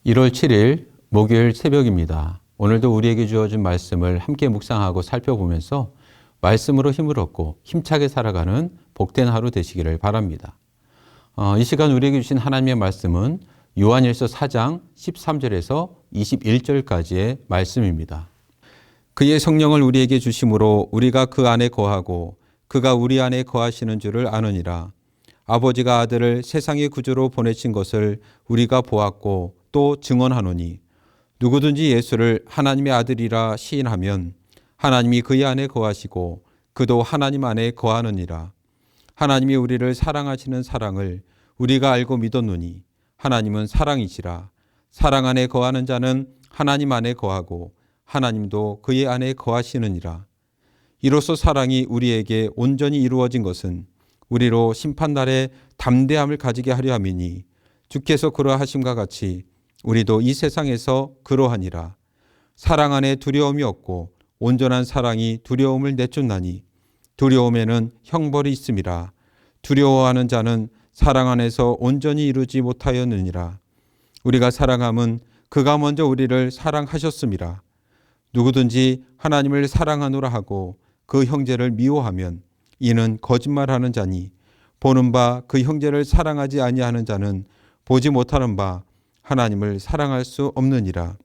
1월 7일 목요일 새벽입니다. 오늘도 우리에게 주어진 말씀을 함께 묵상하고 살펴보면서 말씀으로 힘을 얻고 힘차게 살아가는 복된 하루 되시기를 바랍니다. 이 시간 우리에게 주신 하나님의 말씀은 요한일서 4장 13절에서 21절까지의 말씀입니다. 그의 성령을 우리에게 주심으로 우리가 그 안에 거하고 그가 우리 안에 거하시는 줄을 아느니라. 아버지가 아들을 세상의 구주로 보내신 것을 우리가 보았고 또 증언하노니 누구든지 예수를 하나님의 아들이라 시인하면 하나님이 그의 안에 거하시고 그도 하나님 안에 거하느니라. 하나님이 우리를 사랑하시는 사랑을 우리가 알고 믿었노니 하나님은 사랑이시라. 사랑 안에 거하는 자는 하나님 안에 거하고 하나님도 그의 안에 거하시느니라. 이로써 사랑이 우리에게 온전히 이루어진 것은 우리로 심판날에 담대함을 가지게 하려 함이니 주께서 그러하심과 같이 우리도 이 세상에서 그러하니라. 사랑 안에 두려움이 없고 온전한 사랑이 두려움을 내쫓나니 두려움에는 형벌이 있음이라. 두려워하는 자는 사랑 안에서 온전히 이루지 못하였느니라. 우리가 사랑함은 그가 먼저 우리를 사랑하셨음이라. 누구든지 하나님을 사랑하노라 하고 그 형제를 미워하면 이는 거짓말하는 자니 보는 바 그 형제를 사랑하지 아니하는 자는 보지 못하는 바 하나님을 사랑할 수 없느니라.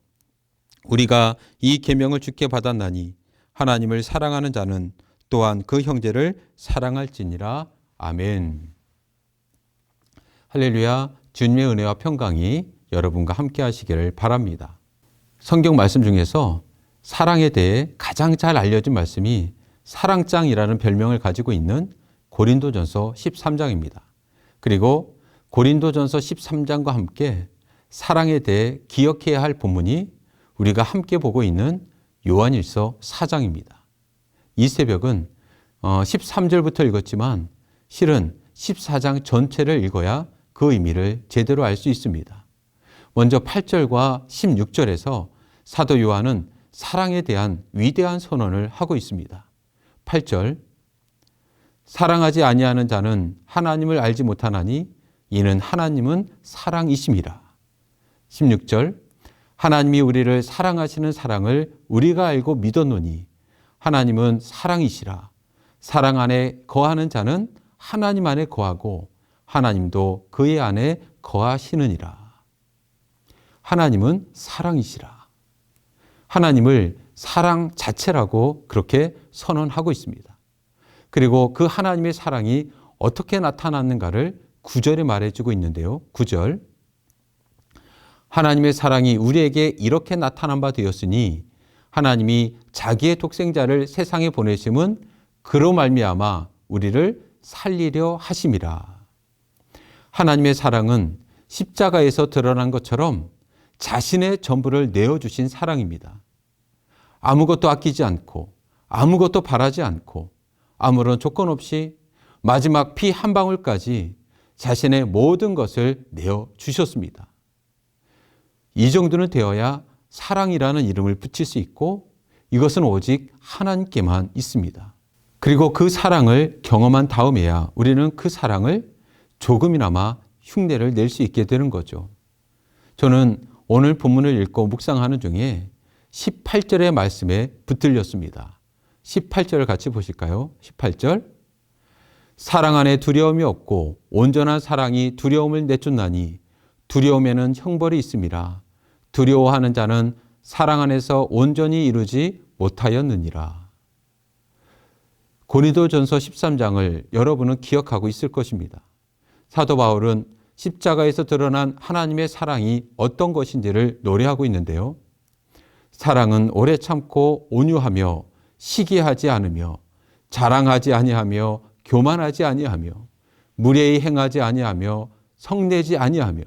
우리가 이 계명을 주께 받았나니 하나님을 사랑하는 자는 또한 그 형제를 사랑할지니라. 아멘. 할렐루야. 주님의 은혜와 평강이 여러분과 함께 하시기를 바랍니다. 성경 말씀 중에서 사랑에 대해 가장 잘 알려진 말씀이 사랑장이라는 별명을 가지고 있는 고린도전서 13장입니다. 그리고 고린도전서 13장과 함께 사랑에 대해 기억해야 할 본문이 우리가 함께 보고 있는 요한일서 4장입니다. 이 새벽은 13절부터 읽었지만 실은 14장 전체를 읽어야 그 의미를 제대로 알 수 있습니다. 먼저 8절과 16절에서 사도 요한은 사랑에 대한 위대한 선언을 하고 있습니다. 8절 사랑하지 아니하는 자는 하나님을 알지 못하나니 이는 하나님은 사랑이심이라. 16절 하나님이 우리를 사랑하시는 사랑을 우리가 알고 믿었노니 하나님은 사랑이시라. 사랑 안에 거하는 자는 하나님 안에 거하고 하나님도 그의 안에 거하시느니라. 하나님은 사랑이시라. 하나님을 사랑 자체라고 그렇게 선언하고 있습니다. 그리고 그 하나님의 사랑이 어떻게 나타났는가를 9절에 말해주고 있는데요. 9절 하나님의 사랑이 우리에게 이렇게 나타난 바 되었으니 하나님이 자기의 독생자를 세상에 보내심은 그로 말미암아 우리를 살리려 하심이라. 하나님의 사랑은 십자가에서 드러난 것처럼 자신의 전부를 내어주신 사랑입니다. 아무것도 아끼지 않고 아무것도 바라지 않고 아무런 조건 없이 마지막 피 한 방울까지 자신의 모든 것을 내어주셨습니다. 이 정도는 되어야 사랑이라는 이름을 붙일 수 있고 이것은 오직 하나님께만 있습니다. 그리고 그 사랑을 경험한 다음에야 우리는 그 사랑을 조금이나마 흉내를 낼 수 있게 되는 거죠. 저는 오늘 본문을 읽고 묵상하는 중에 18절의 말씀에 붙들렸습니다. 18절을 같이 보실까요? 18절 사랑 안에 두려움이 없고 온전한 사랑이 두려움을 내쫓나니 두려움에는 형벌이 있음이라. 두려워하는 자는 사랑 안에서 온전히 이루지 못하였느니라. 고린도전서 13장을 여러분은 기억하고 있을 것입니다. 사도 바울은 십자가에서 드러난 하나님의 사랑이 어떤 것인지를 노래하고 있는데요. 사랑은 오래 참고 온유하며 시기하지 않으며 자랑하지 아니하며 교만하지 아니하며 무례히 행하지 아니하며 성내지 아니하며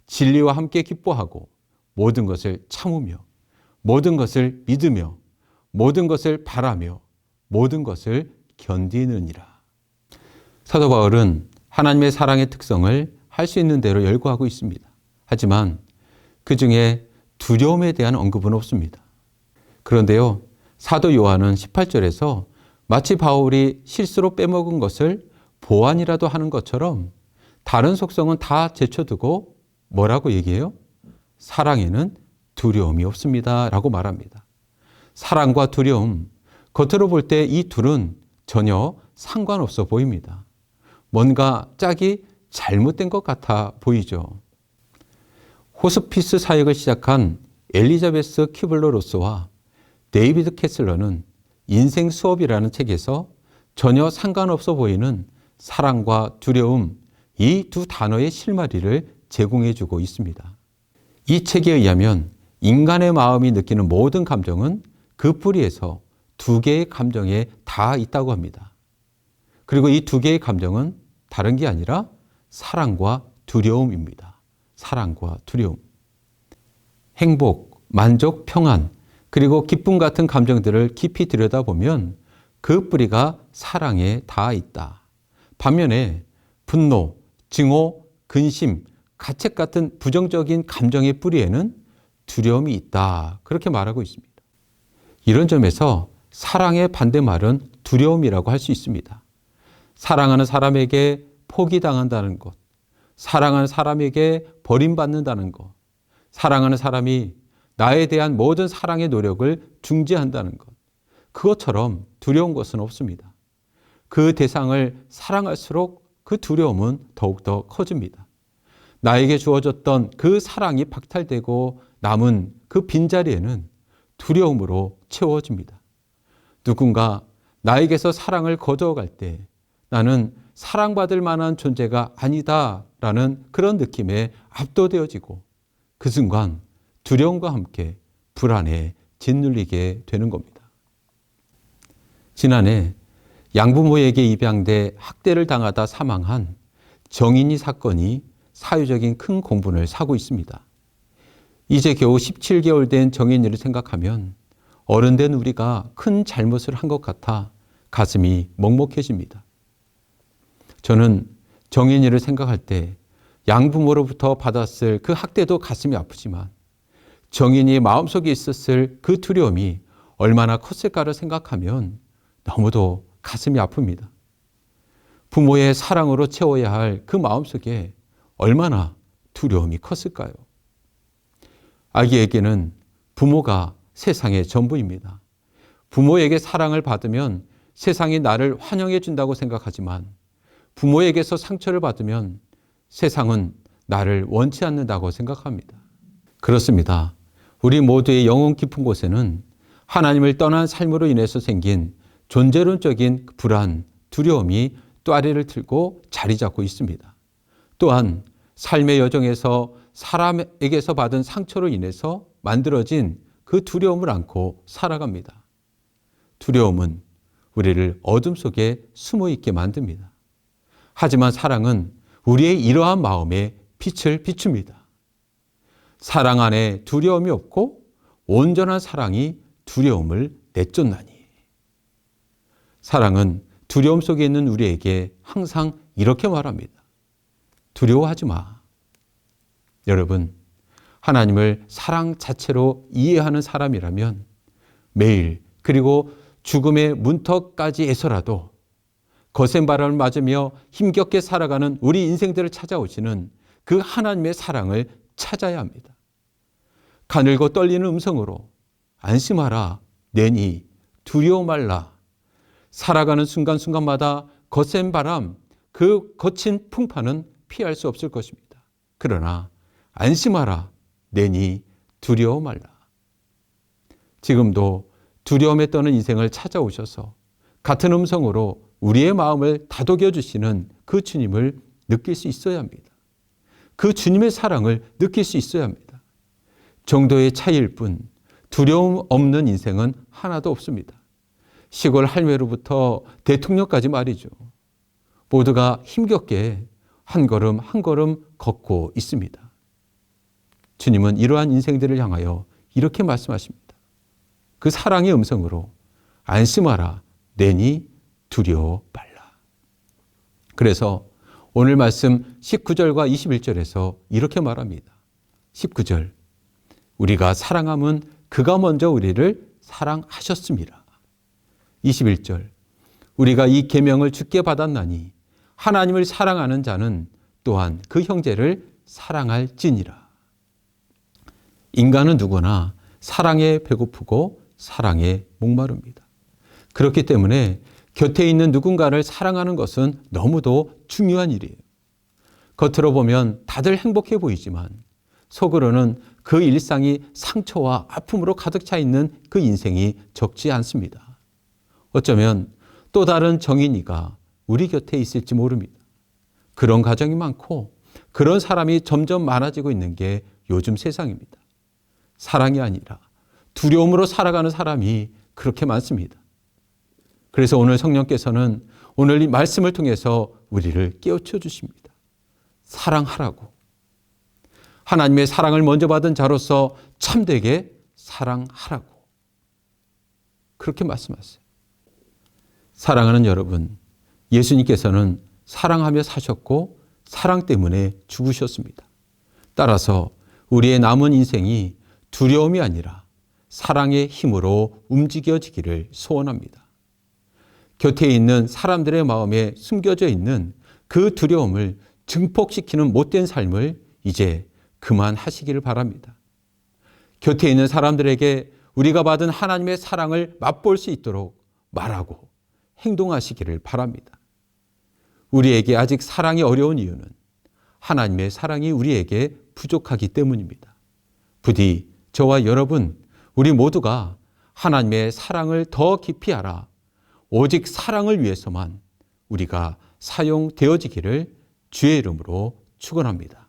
진리와 함께 기뻐하고 모든 것을 참으며 모든 것을 믿으며 모든 것을 바라며 모든 것을 견디느니라. 사도 바울은 하나님의 사랑의 특성을 할 수 있는 대로 열거하고 있습니다. 하지만 그 중에 두려움에 대한 언급은 없습니다. 그런데요, 사도 요한은 18절에서 마치 바울이 실수로 빼먹은 것을 보완이라도 하는 것처럼 다른 속성은 다 제쳐두고 뭐라고 얘기해요? 사랑에는 두려움이 없습니다. 라고 말합니다. 사랑과 두려움, 겉으로 볼 때 이 둘은 전혀 상관없어 보입니다. 뭔가 짝이 잘못된 것 같아 보이죠. 호스피스 사역을 시작한 엘리자베스 큐블러 로스와 데이비드 캐슬러는 인생 수업이라는 책에서 전혀 상관없어 보이는 사랑과 두려움, 이 두 단어의 실마리를 제공해 주고 있습니다. 이 책에 의하면 인간의 마음이 느끼는 모든 감정은 그 뿌리에서 두 개의 감정에 다 있다고 합니다. 그리고 이 두 개의 감정은 다른 게 아니라 사랑과 두려움입니다. 사랑과 두려움. 행복, 만족, 평안, 그리고 기쁨 같은 감정들을 깊이 들여다보면 그 뿌리가 사랑에 다 있다. 반면에 분노, 증오, 근심, 가책 같은 부정적인 감정의 뿌리에는 두려움이 있다. 그렇게 말하고 있습니다. 이런 점에서 사랑의 반대말은 두려움이라고 할 수 있습니다. 사랑하는 사람에게 포기당한다는 것, 사랑하는 사람에게 버림받는다는 것, 사랑하는 사람이 나에 대한 모든 사랑의 노력을 중지한다는 것, 그것처럼 두려운 것은 없습니다. 그 대상을 사랑할수록 그 두려움은 더욱더 커집니다. 나에게 주어졌던 그 사랑이 박탈되고 남은 그 빈자리에는 두려움으로 채워집니다. 누군가 나에게서 사랑을 거두어갈 때 나는 사랑받을 만한 존재가 아니다라는 그런 느낌에 압도되어지고 그 순간 두려움과 함께 불안에 짓눌리게 되는 겁니다. 지난해 양부모에게 입양돼 학대를 당하다 사망한 정인이 사건이 사회적인 큰 공분을 사고 있습니다. 이제 겨우 17개월 된 정인이를 생각하면 어른 된 우리가 큰 잘못을 한 것 같아 가슴이 먹먹해집니다. 저는 정인이를 생각할 때 양부모로부터 받았을 그 학대도 가슴이 아프지만 정인이의 마음속에 있었을 그 두려움이 얼마나 컸을까를 생각하면 너무도 가슴이 아픕니다. 부모의 사랑으로 채워야 할 그 마음속에 얼마나 두려움이 컸을까요? 아기에게는 부모가 세상의 전부입니다. 부모에게 사랑을 받으면 세상이 나를 환영해 준다고 생각하지만 부모에게서 상처를 받으면 세상은 나를 원치 않는다고 생각합니다. 그렇습니다. 우리 모두의 영혼 깊은 곳에는 하나님을 떠난 삶으로 인해서 생긴 존재론적인 불안, 두려움이 또아리를 틀고 자리 잡고 있습니다. 또한 삶의 여정에서 사람에게서 받은 상처로 인해서 만들어진 그 두려움을 안고 살아갑니다. 두려움은 우리를 어둠 속에 숨어 있게 만듭니다. 하지만 사랑은 우리의 이러한 마음에 빛을 비춥니다. 사랑 안에 두려움이 없고 온전한 사랑이 두려움을 내쫓나니. 사랑은 두려움 속에 있는 우리에게 항상 이렇게 말합니다. 두려워하지 마. 여러분, 하나님을 사랑 자체로 이해하는 사람이라면 매일 그리고 죽음의 문턱까지에서라도 거센 바람을 맞으며 힘겹게 살아가는 우리 인생들을 찾아오시는 그 하나님의 사랑을 찾아야 합니다. 가늘고 떨리는 음성으로 안심하라, 내니 두려워 말라. 살아가는 순간순간마다 거센 바람, 그 거친 풍파는 피할 수 없을 것입니다. 그러나 안심하라, 내니 두려워 말라. 지금도 두려움에 떠는 인생을 찾아오셔서 같은 음성으로 우리의 마음을 다독여 주시는 그 주님을 느낄 수 있어야 합니다. 그 주님의 사랑을 느낄 수 있어야 합니다. 정도의 차이일 뿐 두려움 없는 인생은 하나도 없습니다. 시골 할매로부터 대통령까지 말이죠. 모두가 힘겹게 한 걸음 한 걸음 걷고 있습니다. 주님은 이러한 인생들을 향하여 이렇게 말씀하십니다. 그 사랑의 음성으로 안심하라, 내니 두려워 말라. 그래서 오늘 말씀 19절과 21절에서 이렇게 말합니다. 19절, 우리가 사랑함은 그가 먼저 우리를 사랑하셨습니다. 21절, 우리가 이 계명을 주께 받았나니 하나님을 사랑하는 자는 또한 그 형제를 사랑할지니라. 인간은 누구나 사랑에 배고프고 사랑에 목마릅니다. 그렇기 때문에 곁에 있는 누군가를 사랑하는 것은 너무도 중요한 일이에요. 겉으로 보면 다들 행복해 보이지만 속으로는 그 일상이 상처와 아픔으로 가득 차 있는 그 인생이 적지 않습니다. 어쩌면 또 다른 정인이가 우리 곁에 있을지 모릅니다. 그런 가정이 많고 그런 사람이 점점 많아지고 있는 게 요즘 세상입니다. 사랑이 아니라 두려움으로 살아가는 사람이 그렇게 많습니다. 그래서 오늘 성령께서는 오늘 이 말씀을 통해서 우리를 깨우쳐 주십니다. 사랑하라고. 하나님의 사랑을 먼저 받은 자로서 참되게 사랑하라고. 그렇게 말씀하세요. 사랑하는 여러분, 예수님께서는 사랑하며 사셨고 사랑 때문에 죽으셨습니다. 따라서 우리의 남은 인생이 두려움이 아니라 사랑의 힘으로 움직여지기를 소원합니다. 곁에 있는 사람들의 마음에 숨겨져 있는 그 두려움을 증폭시키는 못된 삶을 이제 그만하시기를 바랍니다. 곁에 있는 사람들에게 우리가 받은 하나님의 사랑을 맛볼 수 있도록 말하고 행동하시기를 바랍니다. 우리에게 아직 사랑이 어려운 이유는 하나님의 사랑이 우리에게 부족하기 때문입니다. 부디 저와 여러분, 우리 모두가 하나님의 사랑을 더 깊이 알아 오직 사랑을 위해서만 우리가 사용되어지기를 주의 이름으로 축원합니다.